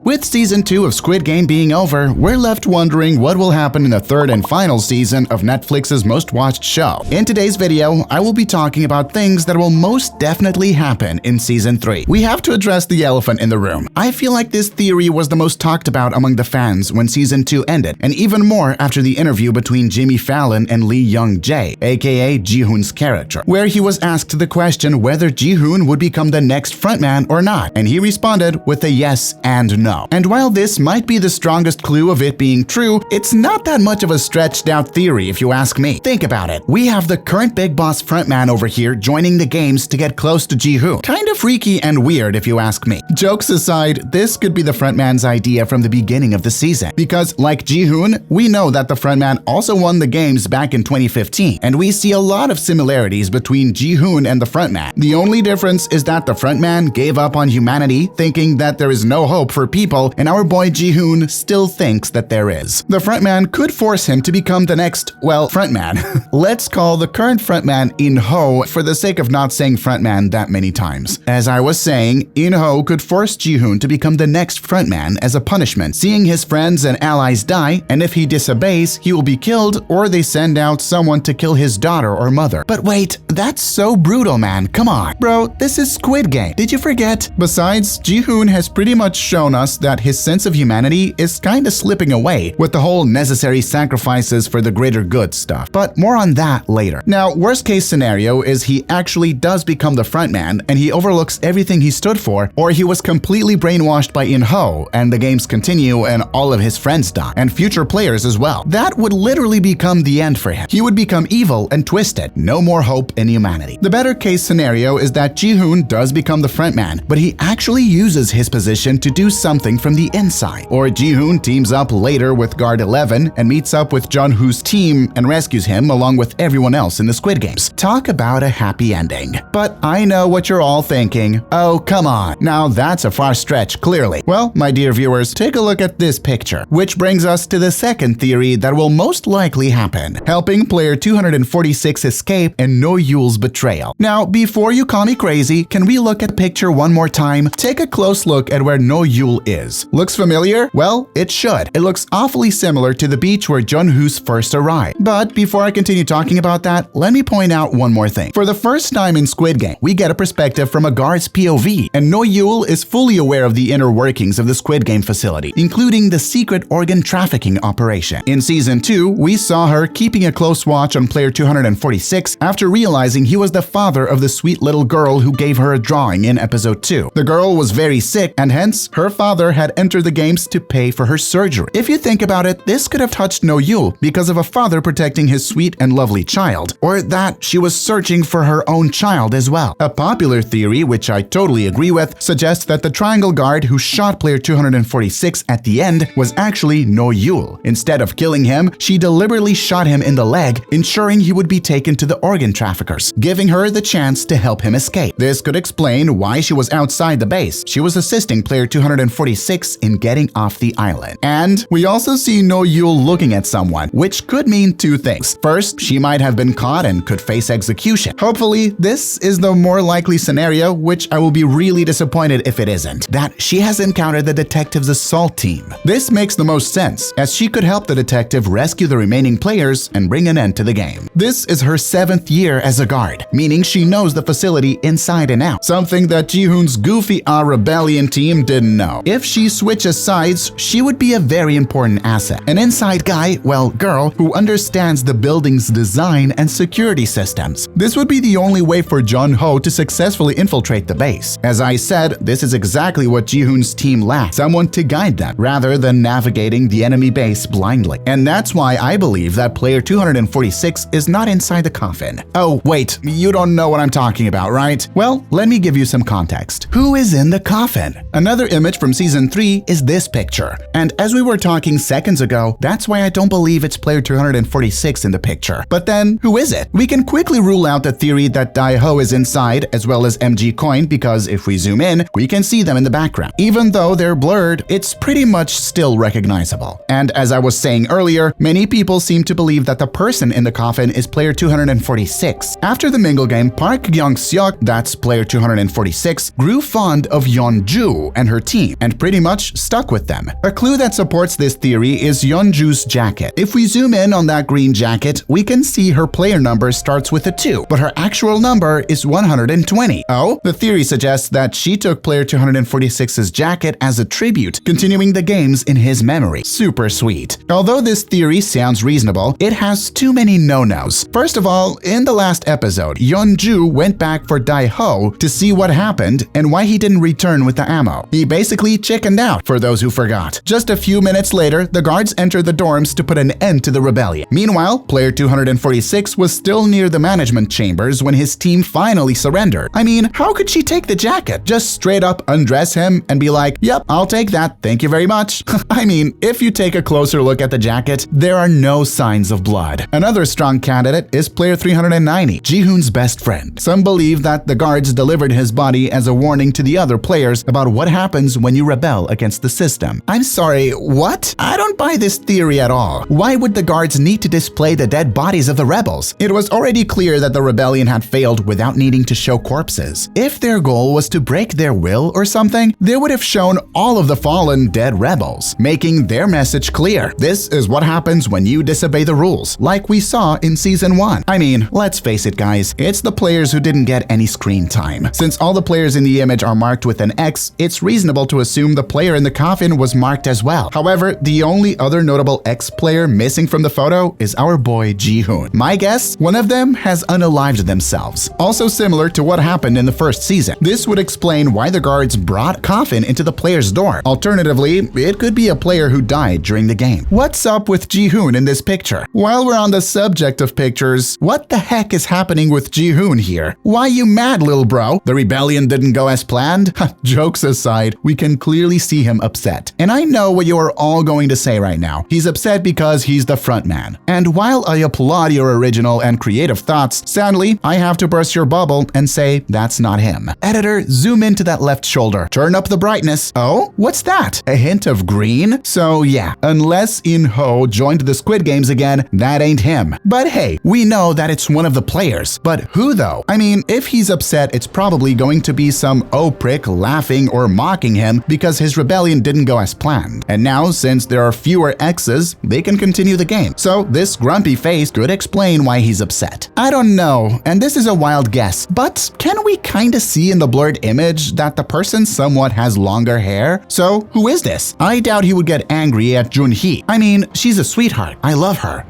With Season 2 of Squid Game being over, we're left wondering what will happen in the third and final season of Netflix's most watched show. In today's video, I will be talking about things that will most definitely happen in Season 3. We have to address the elephant in the room. I feel like this theory was the most talked about among the fans when Season 2 ended, and even more after the interview between Jimmy Fallon and Lee Young-jae, aka Gi-hun's character, where he was asked the question whether Gi-hun would become the next frontman or not, and he responded with a yes and no. And while this might be the strongest clue of it being true, it's not that much of a stretched out theory if you ask me. Think about it. We have the current Big Boss frontman over here joining the games to get close to Gi-hun. Kind of freaky and weird if you ask me. Jokes aside, this could be the frontman's idea from the beginning of the season, because like Gi-hun, we know that the frontman also won the games back in 2015, and we see a lot of similarities between Gi-hun and the frontman. The only difference is that the frontman gave up on humanity, thinking that there is no hope for people, and our boy Gi-hun still thinks that there is. The frontman could force him to become the next, well, frontman. Let's call the current frontman In-ho for the sake of not saying frontman that many times. As I was saying, In-ho could force Gi-hun to become the next frontman as a punishment, seeing his friends and allies die, and if he disobeys, he will be killed, or they send out someone to kill his daughter or mother. But wait, that's so brutal, man. Come on. Bro, this is Squid Game. Did you forget? Besides, Gi-hun has pretty much shown us that his sense of humanity is kinda slipping away with the whole necessary sacrifices for the greater good stuff. But more on that later. Now, worst case scenario is he actually does become the frontman and he overlooks everything he stood for, or he was completely brainwashed by In-ho and the games continue and all of his friends die, and future players as well. That would literally become the end for him. He would become evil and twisted. No more hope in humanity. The better case scenario is that Gi-hun does become the frontman, but he actually uses his position to do something from the inside. Or Gi-hun teams up later with Guard 11 and meets up with Jun-hoo's team and rescues him along with everyone else in the Squid Games. Talk about a happy ending. But I know what you're all thinking. Oh, come on. Now that's a far stretch, clearly. Well, my dear viewers, take a look at this picture, which brings us to the second theory that will most likely happen, helping player 246 escape and No Yule's betrayal. Now, before you call me crazy, can we look at the picture one more time? Take a close look at where No Yule is. Looks familiar? Well, it should. It looks awfully similar to the beach where Jun-hoo's first arrived. But before I continue talking about that, let me point out one more thing. For the first time in Squid Game, we get a perspective from a guard's POV, and No Yule is fully aware of the inner workings of the Squid Game facility, including the secret organ trafficking operation. In Season 2, we saw her keeping a close watch on player 246 after realizing he was the father of the sweet little girl who gave her a drawing in episode 2. The girl was very sick, and hence, her father had entered the games to pay for her surgery. If you think about it, this could have touched No Yule because of a father protecting his sweet and lovely child, or that she was searching for her own child as well. A popular theory, which I totally agree with, suggests that the triangle guard who shot player 246 at the end was actually No Yule. Instead of killing him, she deliberately shot him in the leg, ensuring he would be taken to the organ traffickers, giving her the chance to help him escape. This could explain why she was outside the base. She was assisting player 246 in getting off the island. And we also see No Yule looking at someone, which could mean two things. First, she might have been caught and could face execution. Hopefully, this is the more likely scenario, which I will be really disappointed if it isn't, that she has encountered the detective's assault team. This makes the most sense, as she could help the detective rescue the remaining players and bring an end to the game. This is her 7th year as a guard, meaning she knows the facility inside and out, something that Gi-hun's goofy rebellion team didn't know. If she switches sides, she would be a very important asset. An inside guy, well, girl, who understands the building's design and security systems. This would be the only way for Jun-ho to successfully infiltrate the base. As I said, this is exactly what Gi-hun's team lacked, someone to guide them, rather than navigating the enemy base blindly. And that's why I believe that player 246 is not inside the coffin. Oh, wait, you don't know what I'm talking about, right? Well, let me give you some context. Who is in the coffin? Another image from Season 3 is this picture. And as we were talking seconds ago, that's why I don't believe it's player 246 in the picture. But then, who is it? We can quickly rule out the theory that Dai-ho is inside, as well as MG Coin, because if we zoom in, we can see them in the background. Even though they're blurred, it's pretty much still recognizable. And as I was saying earlier, many people seem to believe that the person in the coffin is player 246. After the Mingle game, Park Kyung-seok, that's player 246, grew fond of Yeonju and her team, and and pretty much stuck with them. A clue that supports this theory is Yeonju's jacket. If we zoom in on that green jacket, we can see her player number starts with a 2, but her actual number is 120. Oh, the theory suggests that she took player 246's jacket as a tribute, continuing the games in his memory. Super sweet. Although this theory sounds reasonable, it has too many no-nos. First of all, in the last episode, Yeonju went back for Gi-hun to see what happened and why he didn't return with the ammo. He basically chickened out, for those who forgot. Just a few minutes later, the guards entered the dorms to put an end to the rebellion. Meanwhile, player 246 was still near the management chambers when his team finally surrendered. I mean, how could she take the jacket? Just straight up undress him and be like, "Yep, I'll take that, thank you very much." I mean, if you take a closer look at the jacket, there are no signs of blood. Another strong candidate is player 390, Gi-hun's best friend. Some believe that the guards delivered his body as a warning to the other players about what happens when you rebel against the system. I'm sorry, what? I don't buy this theory at all. Why would the guards need to display the dead bodies of the rebels? It was already clear that the rebellion had failed without needing to show corpses. If their goal was to break their will or something, they would have shown all of the fallen dead rebels, making their message clear. This is what happens when you disobey the rules, like we saw in season 1. I mean, let's face it guys, it's the players who didn't get any screen time. Since all the players in the image are marked with an X, it's reasonable to assume the player in the coffin was marked as well. However, the only other notable X player missing from the photo is our boy Gi-hun. My guess, one of them has unalived themselves. Also similar to what happened in the first season. This would explain why the guards brought coffin into the player's door. Alternatively, it could be a player who died during the game. What's up with Gi-hun in this picture? While we're on the subject of pictures, what the heck is happening with Gi-hun here? Why you mad, little bro? The rebellion didn't go as planned? Jokes aside, we can clearly see him upset. And I know what you are all going to say right now. He's upset because he's the frontman. And while I applaud your original and creative thoughts, sadly, I have to burst your bubble and say that's not him. Editor, zoom into that left shoulder. Turn up the brightness. Oh, what's that? A hint of green? So yeah, unless In-ho joined the Squid Games again, that ain't him. But hey, we know that it's one of the players. But who though? I mean, if he's upset, it's probably going to be some prick laughing or mocking him because his rebellion didn't go as planned. And now, since there are fewer X's, they can continue the game. So this grumpy face could explain why he's upset. I don't know, and this is a wild guess, but can we kinda see in the blurred image that the person somewhat has longer hair? So who is this? I doubt he would get angry at Junhee. I mean, she's a sweetheart. I love her.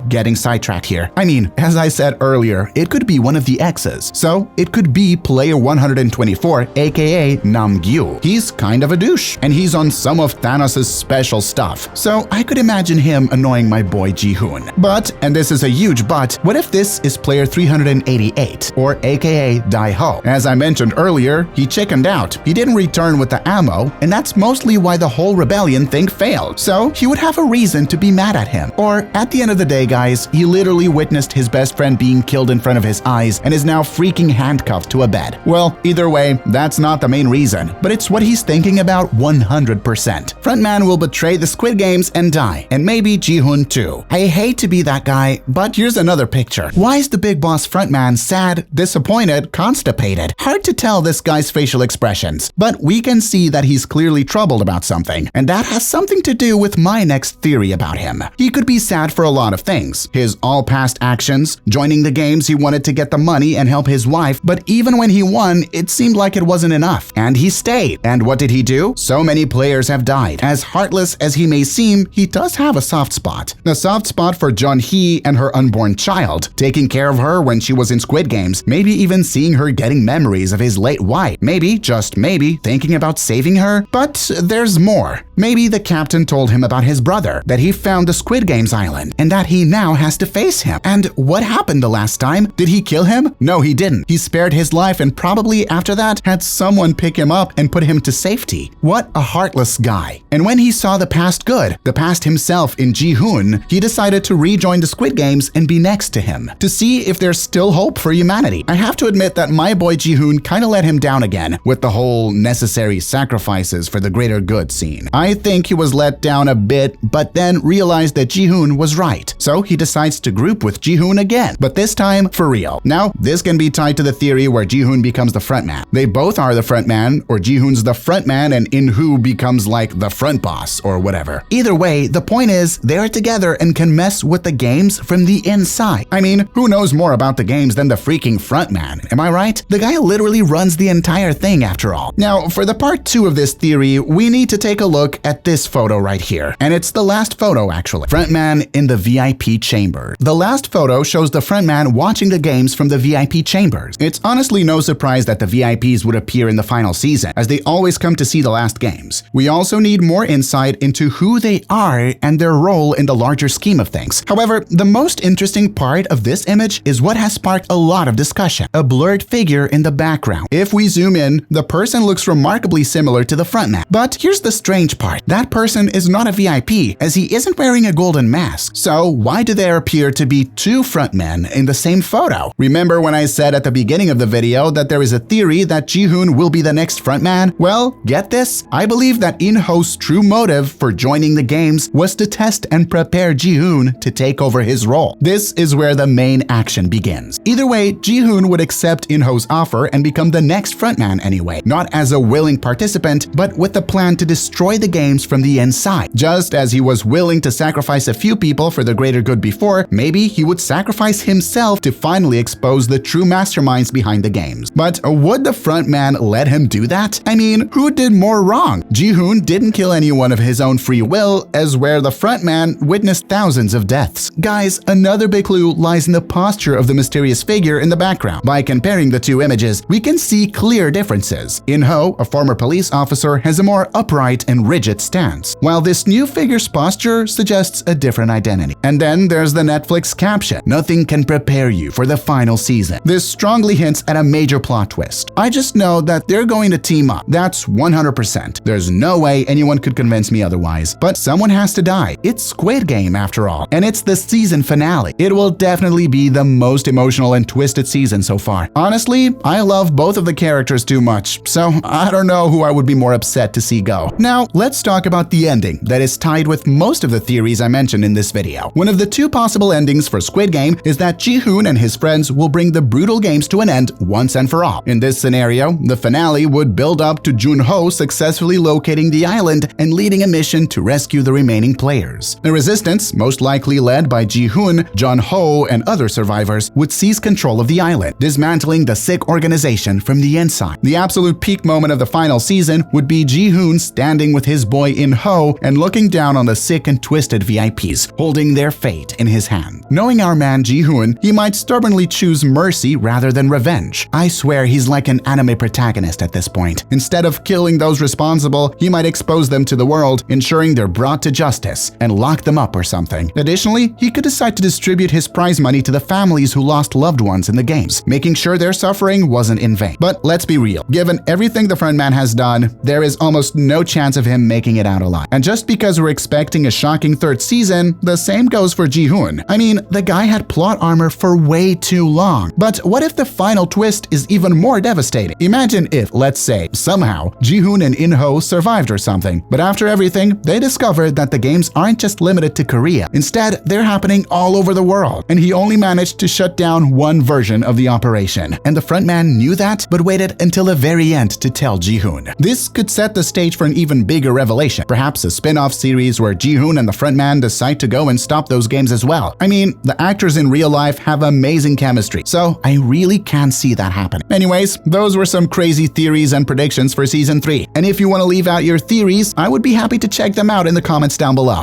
Getting sidetracked here. I mean, as I said earlier, it could be one of the X's. So it could be player 124, aka Namgyu. He's kind of a douche, and he's on some of Thanos' special stuff. So I could imagine him annoying my boy Gi-hun. But, and this is a huge but, what if this is player 388, or aka Gi-hun? As I mentioned earlier, he chickened out. He didn't return with the ammo, and that's mostly why the whole rebellion thing failed. So he would have a reason to be mad at him. Or at the end of the day, guys, he literally witnessed his best friend being killed in front of his eyes and is now freaking handcuffed to a bed. Well, either way, that's not the main reason, but it's what he's thinking about 100%. Frontman will betray the Squid Games and die, and maybe Gi-hun too. I hate to be that guy, but here's another picture. Why is the big boss Frontman sad, disappointed, constipated? Hard to tell this guy's facial expressions, but we can see that he's clearly troubled about something, and that has something to do with my next theory about him. He could be sad for a lot of things. His all past actions, joining the games he wanted to get the money and help his wife, but even when he won, it seemed like it wasn't enough. And he stayed. And what did he do? So many players have died. As heartless as he may seem, he does have a soft spot. A soft spot for Junhee and her unborn child, taking care of her when she was in Squid Games, maybe even seeing her getting memories of his late wife, maybe, just maybe, thinking about saving her. But there's more. Maybe the captain told him about his brother, that he found the Squid Games island, and that he now has to face him. And what happened the last time? Did he kill him? No, he didn't. He spared his life and probably after that had someone pick him up and put him to safety. What a heartless guy. And when he saw the past good, the past himself in Gi-hun, he decided to rejoin the Squid Games and be next to him, to see if there's still hope for humanity. I have to admit that my boy Gi-hun kinda let him down again with the whole necessary sacrifices for the greater good scene. I think he was let down a bit, but then realized that Gi-hun was right. So he decides to group with Gi-hun again, but this time for real. Now, this can be tied to the theory where Gi-hun becomes the frontman. They both are the frontman, or Gi-hun's the frontman and In-hoo becomes like the front boss or whatever. Either way, the point is they're together and can mess with the games from the inside. I mean, who knows more about the games than the freaking frontman, am I right? The guy literally runs the entire thing after all. Now, for the part 2 of this theory, we need to take a look at this photo right here. And it's the last photo actually. Frontman in the VIP chamber. The last photo shows the frontman watching the games from the VIP chambers. It's honestly no surprise that the VIPs would appear in the final season, as they always come to see the last games. We also need more insight into who they are and their role in the larger scheme of things. However, the most interesting part of this image is what has sparked a lot of discussion: a blurred figure in the background. If we zoom in, the person looks remarkably similar to the frontman. But here's the strange part. That person is not a VIP, as he isn't wearing a golden mask. So why do there appear to be two frontmen in the same photo? Remember when I said at the beginning of the video that there is a theory that Gi-hun will be the next frontman? Well, get this? I believe that In-ho's true motive for joining the games was to test and prepare Gi-hun to take over his role. This is where the main action begins. Either way, Gi-hun would accept In-ho's offer and become the next frontman anyway, not as a willing participant, but with the plan to destroy the games from the inside. Just as he was willing to sacrifice a few people for the greater good before, maybe he would sacrifice himself to finally expose the true masterminds behind the games. But would the frontman let him do that? I mean, who did more wrong? Gi-hun didn't kill anyone of his own free will, as where the frontman witnessed thousands of deaths. Guys, another big clue lies in the posture of the mysterious figure in the background. By comparing the two images, we can see clear differences. In-ho, a former police officer, has a more upright and rigid stance, while this new figure's posture suggests a different identity. And then there's the Netflix caption, "Nothing can prepare you for the final season." This strongly hints at a major plot twist. I just know that they're going to team up. That's 100%. There's no way anyone could convince me otherwise. But someone has to die. It's Squid Game after all, and it's the season finale. It will definitely be the most emotional and twisted season so far. Honestly, I love both of the characters too much, so I don't know who I would be more upset to see go. Now, let's talk about the ending that is tied with most of the theories I mentioned in this video. One of the two possible endings for Squid Game is that Gi-hun and his friends will bring the brutal games to an end once and for all. In this scenario, the finale would build up to Jun-ho successfully locating the island and leading a mission to rescue the remaining players. The resistance, most likely led by Gi-hun, Jun-ho, and other survivors, would seize control of the island, dismantling the sick organization from the inside. The absolute peak moment of the final season would be Gi-hun standing with his boy In-ho and looking down on the sick and twisted VIPs, holding their fate in his hand. Knowing our man Gi-hun, he might stubbornly choose mercy rather than revenge. I swear he's like an anime protagonist at this point. Instead of killing those responsible, he might expose them to the world, ensuring they're brought to justice, and lock them up or something. Additionally, he could decide to distribute his prize money to the families who lost loved ones in the games, making sure their suffering wasn't in vain. But let's be real, given everything the frontman has done, there is almost no chance of him making it out alive. And just because we're expecting a shocking third season, the same goes for Gi-hun. I mean, the guy had plot armor for way too long. But what if the final twist is even more devastating? Imagine if, let's say, somehow, Gi-hun and In-ho survived or something, but after everything, they discovered that the games aren't just limited to Korea. Instead, they're happening all over the world, and he only managed to shut down one version of the operation. And the frontman knew that, but waited until the very end to tell Gi-hun. This could set the stage for an even bigger revelation, perhaps a spin-off series where Gi-hun and the frontman decide to go and stop those games as well. I mean, the actors in real life have amazing chemistry, so I really can see that happening. Anyways, those were some crazy theories and predictions for Season 3. And if you want to leave out your theories, I would be happy to check them out in the comments down below.